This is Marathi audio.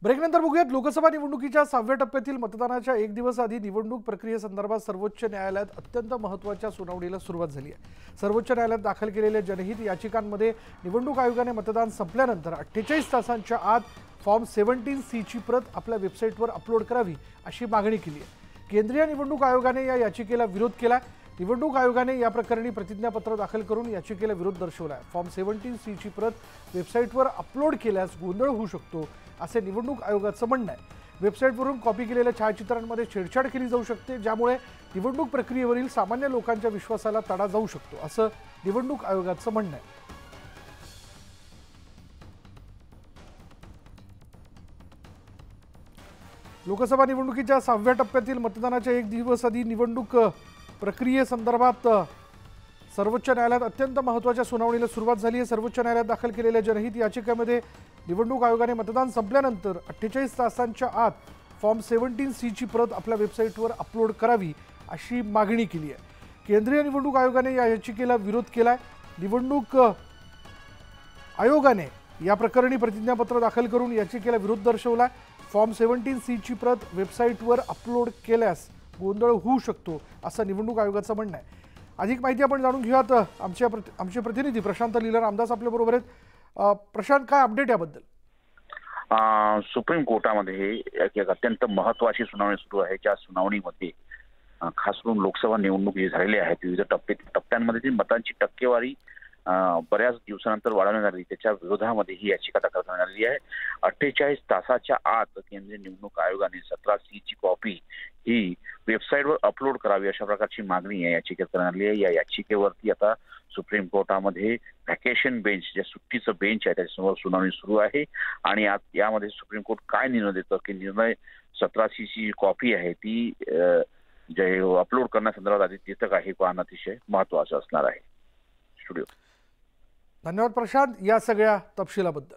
ब्रेकनंतर बघूयात लोकसभा निवडणुकीच्या 6व्या टप्प्यातील मतदानाच्या एक दिवस आधी निवडणूक प्रक्रियेसंदर्भात सर्वोच्च न्यायालयात अत्यंत महत्त्वाच्या सुनावणीला सुरुवात झाली आहे। सर्वोच्च न्यायालयात दाखल केलेल्या जनहित याचिकांमध्ये निवडणूक आयोगाने मतदान संपल्यानंतर 48 तासांच्या आत फॉर्म 17C ची प्रत आपल्या वेबसाईटवर अपलोड करावी अशी मागणी केली आहे। केंद्रीय निवडणूक आयोगाने या याचिकेला विरोध केला। निवडणूक आयोगाने या प्रकरणी प्रतिज्ञापत्र दाखल करून याचिकेला विरोध दर्शवला आहे। फॉर्म 17C ची प्रत वेबसाईटवर अपलोड केल्यास गोंधळ होऊ शकतो असे निवडणूक आयोगाचं म्हणणं आहे। वेबसाईटवरून कॉपी केलेल्या छायाचित्रांमध्ये छेडछाड केली जाऊ शकते, ज्यामुळे निवडणूक प्रक्रियेवरील सामान्य लोकांच्या विश्वासाला तडा जाऊ शकतो असं निवडणूक आयोगाचं म्हणणं आहे। लोकसभा निवडणुकीच्या 6व्या टप्प्यातील मतदानाच्या एक दिवस आधी निवडणूक प्रक्रियेसंदर्भात सर्वोच्च न्यायालयात अत्यंत महत्त्वाच्या सुनावणीला सुरुवात झाली आहे। सर्वोच्च न्यायालयात दाखल केलेल्या जनहित याचिकेमध्ये निवडणूक आयोगाने मतदान संपल्यानंतर 48 तासांच्या आत फॉर्म 17C ची प्रत आपल्या वेबसाईटवर अपलोड करावी अशी मागणी केली आहे। केंद्रीय निवडणूक आयोगाने या याचिकेला विरोध केलाय। निवडणूक आयोगाने या प्रकरणी प्रतिज्ञापत्र दाखल करून याचिकेला विरोध दर्शवला। फॉर्म 17C ची प्रत वेबसाईटवर अपलोड केल्यास गोंधळ होऊ शकतो असं निवडणूक आयोगाचं म्हणणं आहे। अधिक माहिती आपण जाणून घेऊयात। आमचे प्रतिनिधी प्रशांत लीला रामदास आपल्या बरोबर आहेत। प्रशांत, काय अपडेट याबद्दल? सुप्रीम कोर्टामध्ये एक अत्यंत महत्त्वाची सुनावणी सुरू आहे। ज्या सुनावणीमध्ये खास करून लोकसभा निवडणूक जी झालेली आहे विविध टप्प्यांमध्ये जी मतांची टक्केवारी बऱ्याच दिवसानंतर वाढवण्यात आली, त्याच्या विरोधामध्ये ही याचिका दाखल करण्यात आली आहे। 48 तासाच्या आत केंद्रीय निवडणूक आयोगाने 17C ची कॉपी ही वेबसाईटवर अपलोड करावी अशा प्रकारची मागणी या याचिकेत करण्यात आली आहे। या याचिकेवरती आता सुप्रीम कोर्टामध्ये व्हॅकेशन बेंच, जे सुट्टीचं बेंच आहे, त्याच्यासमोर सुनावणी सुरू आहे आणि यामध्ये सुप्रीम कोर्ट काय निर्णय देतं की निर्णय 17C ची कॉपी आहे ती जे अपलोड करण्यासंदर्भात आधी देतं का, हे पाहणं अतिशय महत्त्वाचं असणार आहे। स्टुडिओ धन्यवाद प्रशांत या सगळ्या तपशिलाबद्दल।